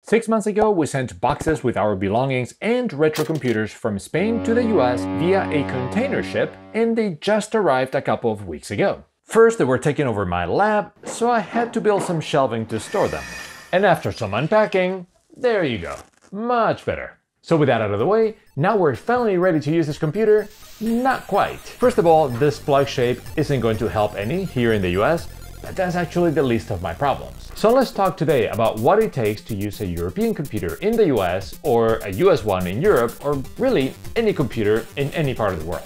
6 months ago, we sent boxes with our belongings and retro computers from Spain to the US via a container ship, and they just arrived a couple of weeks ago. First, they were taken over my lab, so I had to build some shelving to store them. And after some unpacking, there you go. Much better. So with that out of the way, now we're finally ready to use this computer? Not quite. First of all, this plug shape isn't going to help any here in the US, but that's actually the least of my problems. So let's talk today about what it takes to use a European computer in the US or a US one in Europe, or really any computer in any part of the world.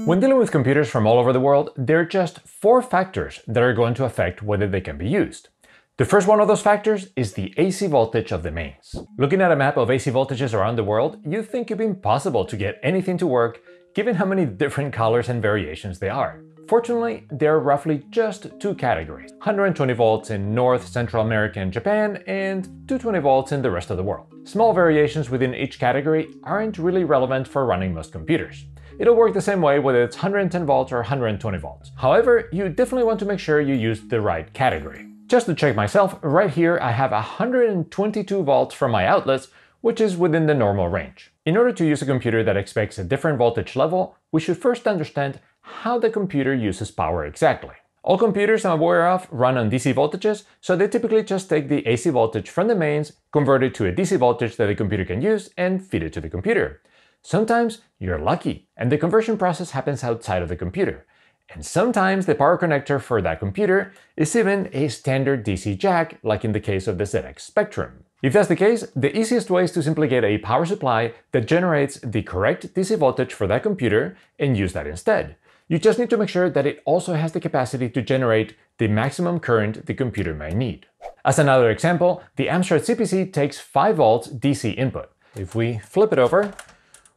When dealing with computers from all over the world, there are just 4 factors that are going to affect whether they can be used. The first one of those factors is the AC voltage of the mains. Looking at a map of AC voltages around the world, you'd think it'd be impossible to get anything to work given how many different colors and variations there are. Fortunately, there are roughly just 2 categories: 120 volts in North, Central America and Japan, and 220 volts in the rest of the world. Small variations within each category aren't really relevant for running most computers. It'll work the same way whether it's 110 volts or 120 volts. However, you definitely want to make sure you use the right category. Just to check myself, right here I have 122 volts from my outlets, which is within the normal range. In order to use a computer that expects a different voltage level, we should first understand how the computer uses power exactly. All computers I'm aware of run on DC voltages, so they typically just take the AC voltage from the mains, convert it to a DC voltage that the computer can use, and feed it to the computer. Sometimes you're lucky, and the conversion process happens outside of the computer. And sometimes the power connector for that computer is even a standard DC jack, like in the case of the ZX Spectrum. If that's the case, the easiest way is to simply get a power supply that generates the correct DC voltage for that computer and use that instead. You just need to make sure that it also has the capacity to generate the maximum current the computer may need. As another example, the Amstrad CPC takes 5 volts DC input. If we flip it over,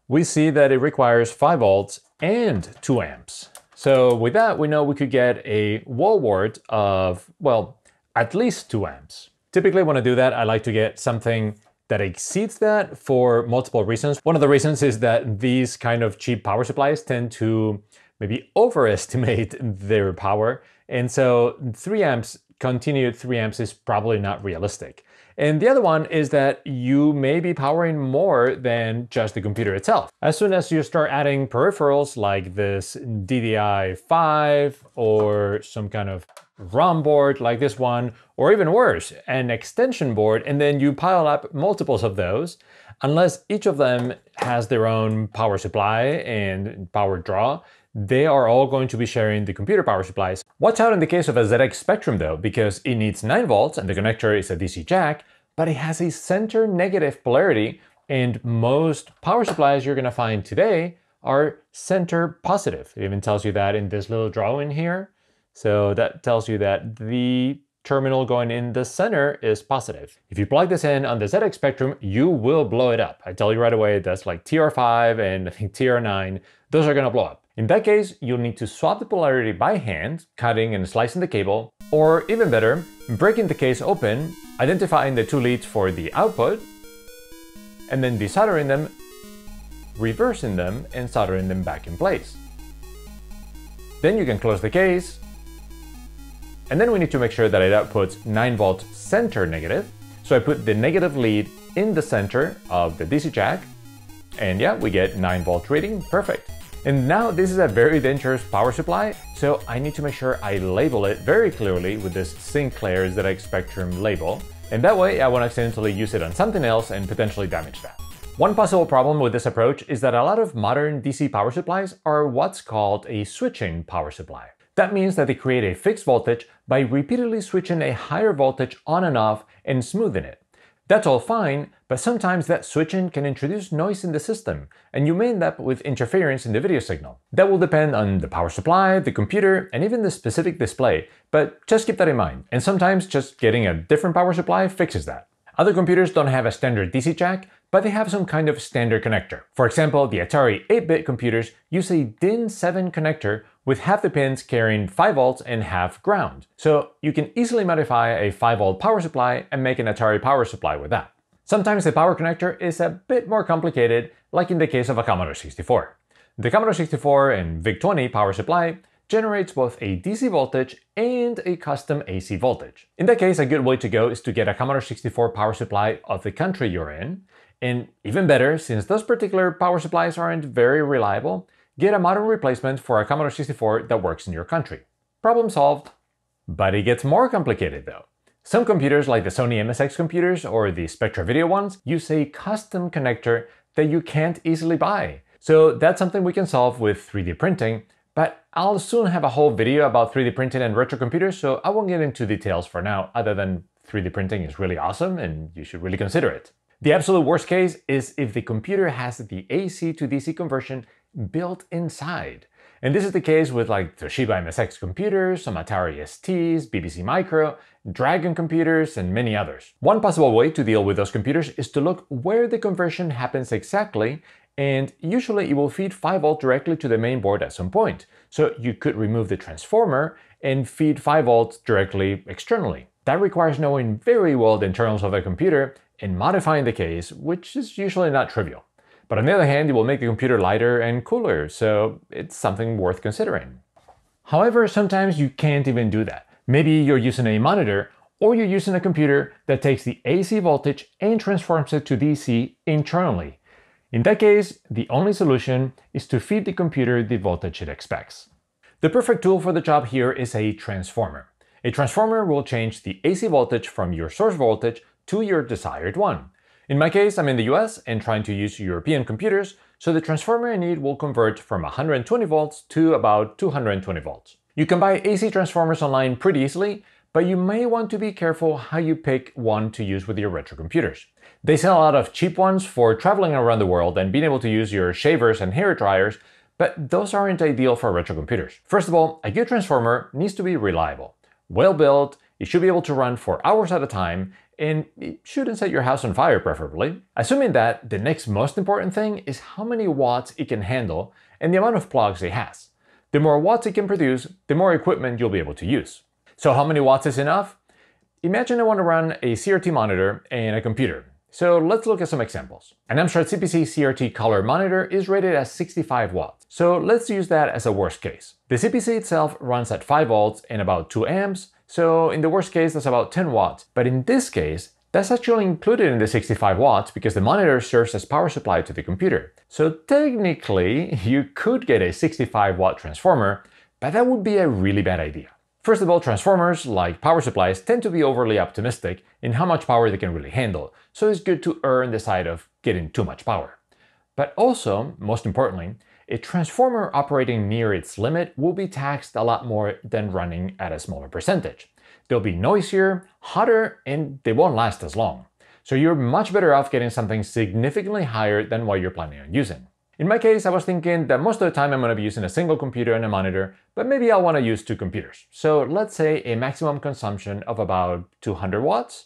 we see that it requires 5 volts and 2 amps. So with that, we know we could get a wall wart of, well, at least 2 amps. Typically, when I do that, I like to get something that exceeds that for multiple reasons. One of the reasons is that these kind of cheap power supplies tend to maybe overestimate their power. And so 3 amps, continued 3 amps is probably not realistic. And the other one is that you may be powering more than just the computer itself. As soon as you start adding peripherals like this DDI5 or some kind of ROM board like this one, or even worse, an extension board, and then you pile up multiples of those, unless each of them has their own power supply and power draw, they are all going to be sharing the computer power supplies. Watch out in the case of a ZX Spectrum though, because it needs 9 volts and the connector is a DC jack, but it has a center negative polarity, and most power supplies you're gonna find today are center positive. It even tells you that in this little drawing here. So that tells you that the terminal going in the center is positive. If you plug this in on the ZX Spectrum, you will blow it up. I tell you right away, that's like TR5 and I think TR9, those are gonna blow up. In that case, you'll need to swap the polarity by hand, cutting and slicing the cable, or even better, breaking the case open, identifying the 2 leads for the output, and then desoldering them, reversing them, and soldering them back in place. Then you can close the case, and then we need to make sure that it outputs 9 volt center negative. So I put the negative lead in the center of the DC jack, and yeah, we get 9 volt reading, perfect. And now this is a very dangerous power supply, so I need to make sure I label it very clearly with this Sinclair ZX Spectrum label, and that way I won't accidentally use it on something else and potentially damage that. One possible problem with this approach is that a lot of modern DC power supplies are what's called a switching power supply. That means that they create a fixed voltage by repeatedly switching a higher voltage on and off and smoothing it. That's all fine, but sometimes that switching can introduce noise in the system, and you may end up with interference in the video signal. That will depend on the power supply, the computer, and even the specific display, but just keep that in mind. And sometimes just getting a different power supply fixes that. Other computers don't have a standard DC jack, but they have some kind of standard connector. For example, the Atari 8-bit computers use a DIN7 connector with half the pins carrying 5 volts and half ground. So you can easily modify a 5 volt power supply and make an Atari power supply with that. Sometimes the power connector is a bit more complicated, like in the case of a Commodore 64. The Commodore 64 and VIC-20 power supply generates both a DC voltage and a custom AC voltage. In that case, a good way to go is to get a Commodore 64 power supply of the country you're in, and even better, since those particular power supplies aren't very reliable, get a modern replacement for a Commodore 64 that works in your country. Problem solved. But it gets more complicated though. Some computers like the Sony MSX computers or the Spectra Video ones use a custom connector that you can't easily buy. So that's something we can solve with 3D printing, but I'll soon have a whole video about 3D printing and retro computers, so I won't get into details for now, other than 3D printing is really awesome and you should really consider it. The absolute worst case is if the computer has the AC to DC conversion built inside. And this is the case with like Toshiba MSX computers, some Atari STs, BBC Micro, Dragon computers, and many others. One possible way to deal with those computers is to look where the conversion happens exactly, and usually it will feed 5V directly to the main board at some point. So you could remove the transformer and feed 5V directly externally. That requires knowing very well the internals of the computer and modifying the case, which is usually not trivial. But on the other hand, it will make the computer lighter and cooler, so it's something worth considering. However, sometimes you can't even do that. Maybe you're using a monitor, or you're using a computer that takes the AC voltage and transforms it to DC internally. In that case, the only solution is to feed the computer the voltage it expects. The perfect tool for the job here is a transformer. A transformer will change the AC voltage from your source voltage to your desired one. In my case, I'm in the US and trying to use European computers, so the transformer I need will convert from 120 volts to about 220 volts. You can buy AC transformers online pretty easily, but you may want to be careful how you pick one to use with your retro computers. They sell a lot of cheap ones for traveling around the world and being able to use your shavers and hair dryers, but those aren't ideal for retro computers. First of all, a good transformer needs to be reliable. Well built, it should be able to run for hours at a time, and it shouldn't set your house on fire preferably. Assuming that, the next most important thing is how many watts it can handle and the amount of plugs it has. The more watts it can produce, the more equipment you'll be able to use. So how many watts is enough? Imagine I want to run a CRT monitor and a computer. So let's look at some examples. An Amstrad CPC CRT color monitor is rated at 65 watts. So let's use that as a worst case. The CPC itself runs at 5 volts and about 2 amps, so in the worst case that's about 10 watts. But in this case, that's actually included in the 65 watts because the monitor serves as power supply to the computer. So technically, you could get a 65 watt transformer, but that would be a really bad idea. First of all, transformers, like power supplies, tend to be overly optimistic in how much power they can really handle, so it's good to err on the side of getting too much power. But also, most importantly, a transformer operating near its limit will be taxed a lot more than running at a smaller percentage. They'll be noisier, hotter, and they won't last as long. So you're much better off getting something significantly higher than what you're planning on using. In my case, I was thinking that most of the time I'm going to be using a single computer and a monitor, but maybe I'll want to use 2 computers. So let's say a maximum consumption of about 200 watts.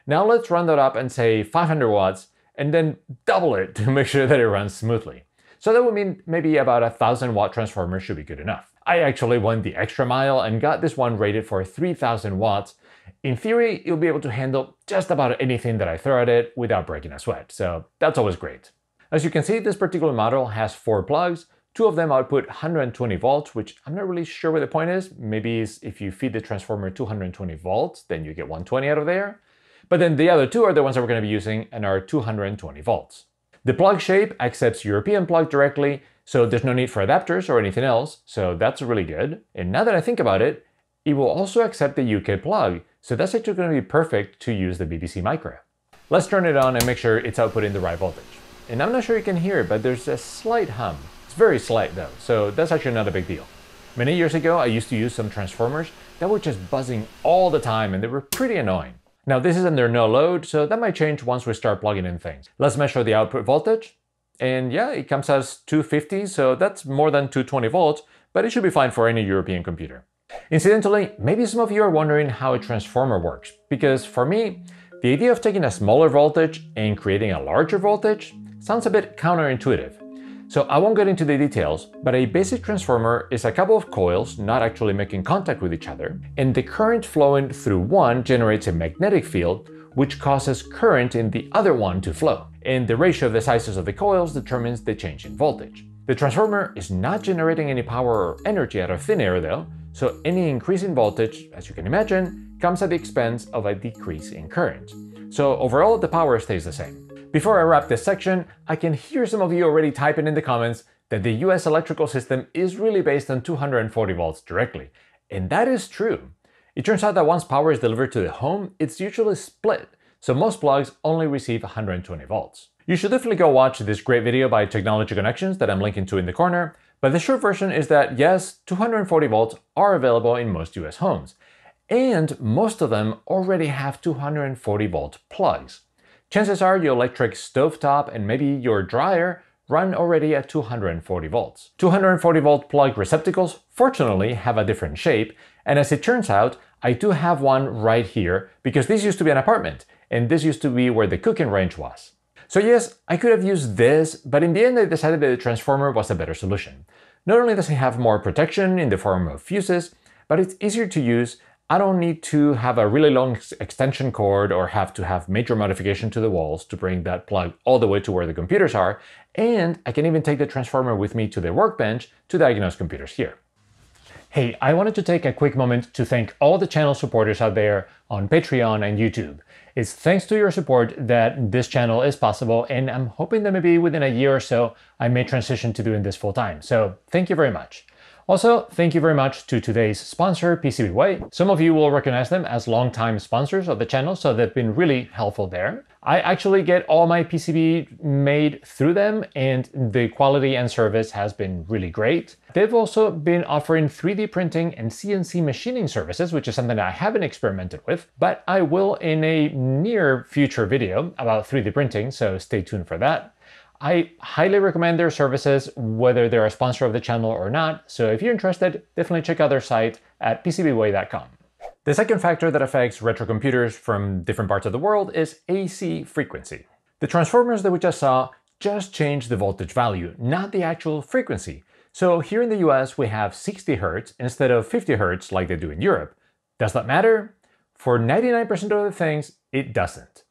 Now let's run that up and say 500 watts, and then double it to make sure that it runs smoothly. So that would mean maybe about a 1000 watt transformer should be good enough. I actually went the extra mile and got this one rated for 3000 watts. In theory, it'll be able to handle just about anything that I throw at it without breaking a sweat, so that's always great. As you can see, this particular model has 4 plugs. 2 of them output 120 volts, which I'm not really sure what the point is. Maybe if you feed the transformer 220 volts, then you get 120 out of there. But then the other 2 are the ones that we're going to be using and are 220 volts. The plug shape accepts European plug directly, so there's no need for adapters or anything else, so that's really good. And now that I think about it, it will also accept the UK plug, so that's actually going to be perfect to use the BBC Micro. Let's turn it on and make sure it's outputting the right voltage. And I'm not sure you can hear it, but there's a slight hum. It's very slight though, so that's actually not a big deal. Many years ago, I used to use some transformers that were just buzzing all the time and they were pretty annoying. Now this is under no load, so that might change once we start plugging in things. Let's measure the output voltage. And yeah, it comes as 250, so that's more than 220 volts, but it should be fine for any European computer. Incidentally, maybe some of you are wondering how a transformer works, because for me, the idea of taking a smaller voltage and creating a larger voltage sounds a bit counterintuitive. So I won't get into the details, but a basic transformer is a couple of coils not actually making contact with each other, and the current flowing through one generates a magnetic field which causes current in the other one to flow. And the ratio of the sizes of the coils determines the change in voltage. The transformer is not generating any power or energy out of thin air though, so any increase in voltage, as you can imagine, comes at the expense of a decrease in current. So overall, the power stays the same. Before I wrap this section, I can hear some of you already typing in the comments that the US electrical system is really based on 240 volts directly. And that is true. It turns out that once power is delivered to the home, it's usually split, so most plugs only receive 120 volts. You should definitely go watch this great video by Technology Connections that I'm linking to in the corner, but the short version is that yes, 240 volts are available in most US homes, and most of them already have 240 volt plugs. Chances are your electric stovetop and maybe your dryer run already at 240 volts. 240 volt plug receptacles fortunately have a different shape, and as it turns out, I do have one right here because this used to be an apartment, and this used to be where the cooking range was. So yes, I could have used this, but in the end I decided that the transformer was a better solution. Not only does it have more protection in the form of fuses, but it's easier to use. I don't need to have a really long extension cord or have to have major modification to the walls to bring that plug all the way to where the computers are, and I can even take the transformer with me to the workbench to diagnose computers here. Hey, I wanted to take a quick moment to thank all the channel supporters out there on Patreon and YouTube. It's thanks to your support that this channel is possible, and I'm hoping that maybe within a year or so I may transition to doing this full time. So thank you very much. Also, thank you very much to today's sponsor, PCBWay. Some of you will recognize them as longtime sponsors of the channel, so they've been really helpful there. I actually get all my PCB made through them, and the quality and service has been really great. They've also been offering 3D printing and CNC machining services, which is something that I haven't experimented with, but I will in a near future video about 3D printing, so stay tuned for that. I highly recommend their services, whether they're a sponsor of the channel or not, so if you're interested, definitely check out their site at PCBWay.com. The second factor that affects retro computers from different parts of the world is AC frequency. The transformers that we just saw just change the voltage value, not the actual frequency. So here in the US we have 60 Hz instead of 50 Hz like they do in Europe. Does that matter? For 99% of the things, it doesn't.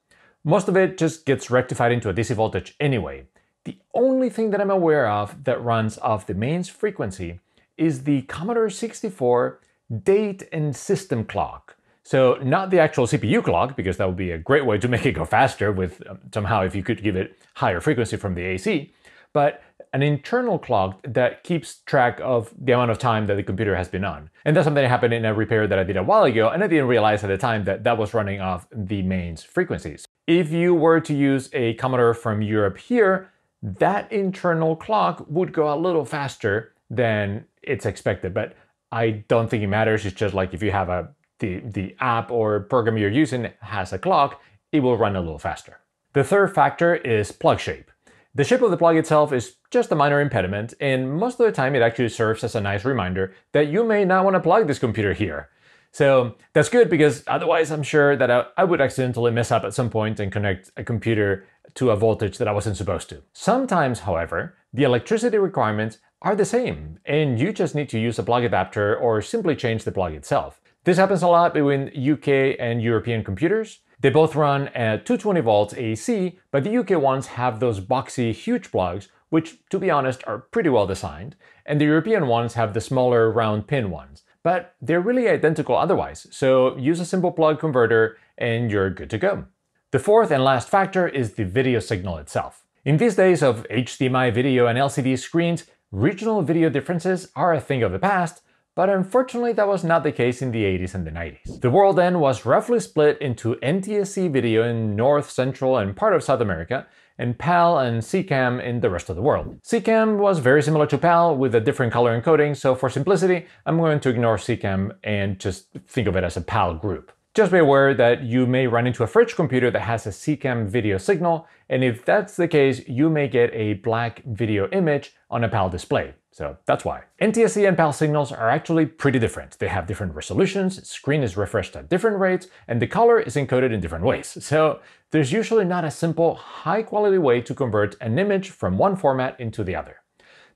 Most of it just gets rectified into a DC voltage anyway. The only thing that I'm aware of that runs off the mains frequency is the Commodore 64 date and system clock. So not the actual CPU clock, because that would be a great way to make it go faster with somehow if you could give it higher frequency from the AC, but an internal clock that keeps track of the amount of time that the computer has been on. And that's something that happened in a repair that I did a while ago, and I didn't realize at the time that that was running off the mains frequencies. If you were to use a Commodore from Europe here, that internal clock would go a little faster than it's expected, but I don't think it matters. It's just like if you have the app or program you're using has a clock, it will run a little faster. The third factor is plug shape. The shape of the plug itself is just a minor impediment, and most of the time it actually serves as a nice reminder that you may not want to plug this computer here. So that's good, because otherwise I'm sure that I would accidentally mess up at some point and connect a computer to a voltage that I wasn't supposed to. Sometimes, however, the electricity requirements are the same, and you just need to use a plug adapter or simply change the plug itself. This happens a lot between UK and European computers. They both run at 220 volts AC, but the UK ones have those boxy, huge plugs, which, to be honest, are pretty well designed, and the European ones have the smaller, round pin ones. But they're really identical otherwise, so use a simple plug converter and you're good to go. The fourth and last factor is the video signal itself. In these days of HDMI video and LCD screens, regional video differences are a thing of the past, but unfortunately that was not the case in the 80s and the 90s. The world then was roughly split into NTSC video in North, Central, and part of South America, and PAL and CCAM in the rest of the world. CCAM was very similar to PAL with a different color encoding, so for simplicity, I'm going to ignore CCAM and just think of it as a PAL group. Just be aware that you may run into a fridge computer that has a CCAM video signal, and if that's the case, you may get a black video image on a PAL display. So that's why. NTSC and PAL signals are actually pretty different. They have different resolutions, screen is refreshed at different rates, and the color is encoded in different ways. So there's usually not a simple, high-quality way to convert an image from one format into the other.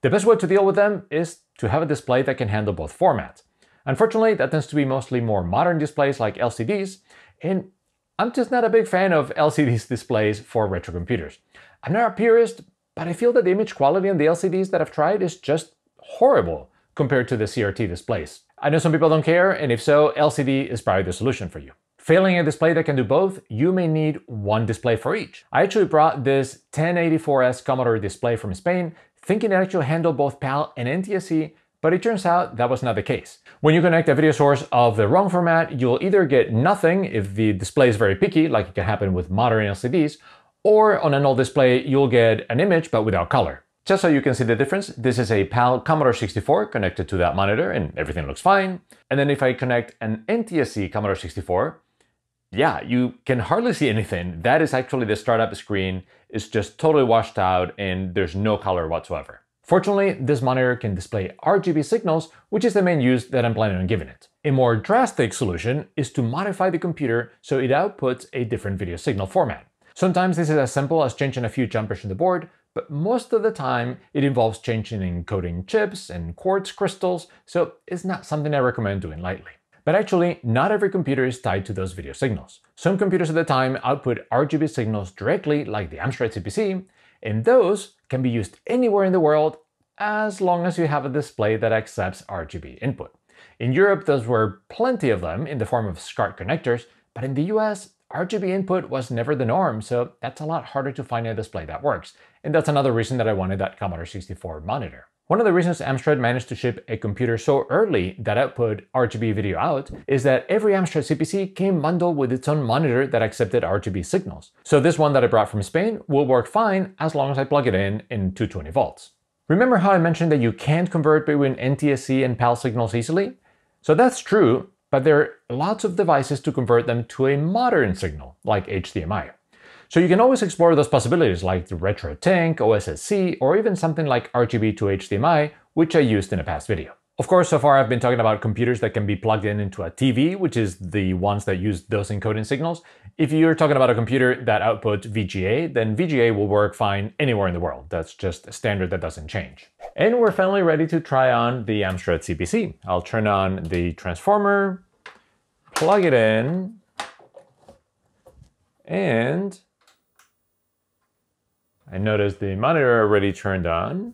The best way to deal with them is to have a display that can handle both formats. Unfortunately, that tends to be mostly more modern displays like LCDs, and I'm just not a big fan of LCD displays for retro computers. I'm not a purist, but I feel that the image quality on the LCDs that I've tried is just horrible compared to the CRT displays. I know some people don't care, and if so, LCD is probably the solution for you. Failing a display that can do both, you may need one display for each. I actually brought this 1084S Commodore display from Spain, thinking it actually handled both PAL and NTSC, but it turns out that was not the case. When you connect a video source of the wrong format, you'll either get nothing if the display is very picky, like it can happen with modern LCDs, or on an old display, you'll get an image but without color. Just so you can see the difference, this is a PAL Commodore 64 connected to that monitor and everything looks fine. And then if I connect an NTSC Commodore 64, yeah, you can hardly see anything. That is actually the startup screen. It's just totally washed out and there's no color whatsoever. Fortunately, this monitor can display RGB signals, which is the main use that I'm planning on giving it. A more drastic solution is to modify the computer so it outputs a different video signal format. Sometimes this is as simple as changing a few jumpers in the board, but most of the time it involves changing encoding chips and quartz crystals, so it's not something I recommend doing lightly. But actually, not every computer is tied to those video signals. Some computers at the time output RGB signals directly, like the Amstrad CPC, and those can be used anywhere in the world as long as you have a display that accepts RGB input. In Europe, those were plenty of them in the form of SCART connectors, but in the US, RGB input was never the norm, so that's a lot harder to find a display that works. And that's another reason that I wanted that Commodore 64 monitor. One of the reasons Amstrad managed to ship a computer so early that output RGB video out is that every Amstrad CPC came bundled with its own monitor that accepted RGB signals. So this one that I brought from Spain will work fine as long as I plug it in 220 volts. Remember how I mentioned that you can't convert between NTSC and PAL signals easily? So that's true, but there are lots of devices to convert them to a modern signal, like HDMI. So you can always explore those possibilities like the RetroTink, OSSC, or even something like RGB to HDMI, which I used in a past video. Of course, so far I've been talking about computers that can be plugged in into a TV, which is the ones that use those encoding signals. If you're talking about a computer that outputs VGA, then VGA will work fine anywhere in the world. That's just a standard that doesn't change. And we're finally ready to try on the Amstrad CPC. I'll turn on the transformer, plug it in, and I noticed the monitor already turned on,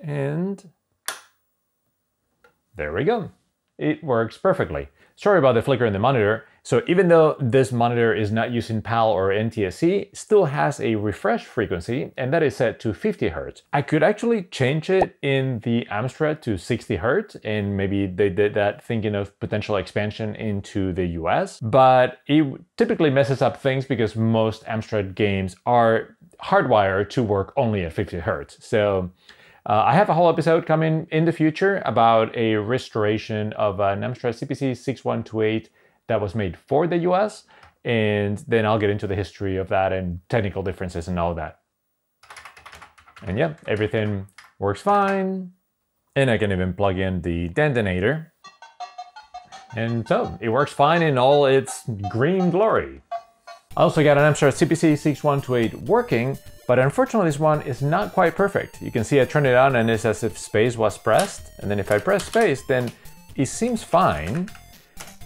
and there we go. It works perfectly. Sorry about the flicker in the monitor. So even though this monitor is not using PAL or NTSC, it still has a refresh frequency, and that is set to 50 Hz. I could actually change it in the Amstrad to 60 Hz, and maybe they did that thinking of potential expansion into the US, but it typically messes up things because most Amstrad games are hardwired to work only at 50 Hz. So I have a whole episode coming in the future about a restoration of an Amstrad CPC 6128 that was made for the US, and then I'll get into the history of that and technical differences and all that. And yeah, everything works fine. And I can even plug in the detonator. And so it works fine in all its green glory. I also got an Amstrad CPC 6128 working, but unfortunately this one is not quite perfect. You can see I turned it on and it's as if space was pressed, and then if I press space, then it seems fine.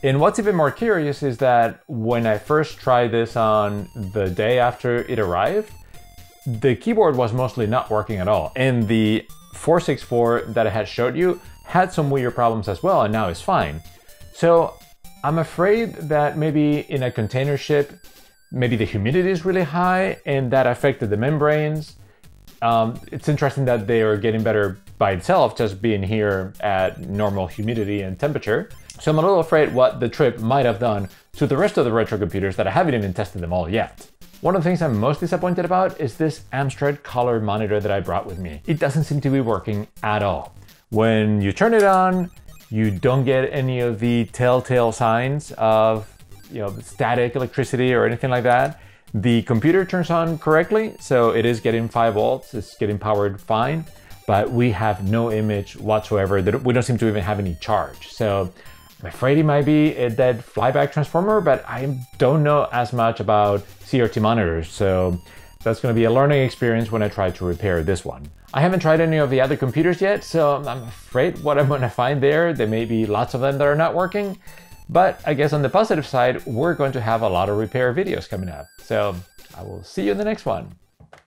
And what's even more curious is that when I first tried this on the day after it arrived, the keyboard was mostly not working at all. And the 464 that I had showed you had some weird problems as well, and now it's fine. So I'm afraid that maybe in a container ship, maybe the humidity is really high and that affected the membranes. It's interesting that they are getting better by itself, just being here at normal humidity and temperature. So I'm a little afraid what the trip might have done to the rest of the retro computers that I haven't even tested them all yet. One of the things I'm most disappointed about is this Amstrad color monitor that I brought with me. It doesn't seem to be working at all. When you turn it on, you don't get any of the telltale signs of static electricity or anything like that. The computer turns on correctly, so it is getting 5 volts, it's getting powered fine, but we have no image whatsoever. We don't seem to even have any charge. So I'm afraid it might be a dead flyback transformer, but I don't know as much about CRT monitors, so that's going to be a learning experience when I try to repair this one. I haven't tried any of the other computers yet, so I'm afraid what I'm going to find there may be lots of them that are not working. But I guess on the positive side, we're going to have a lot of repair videos coming up. So I will see you in the next one.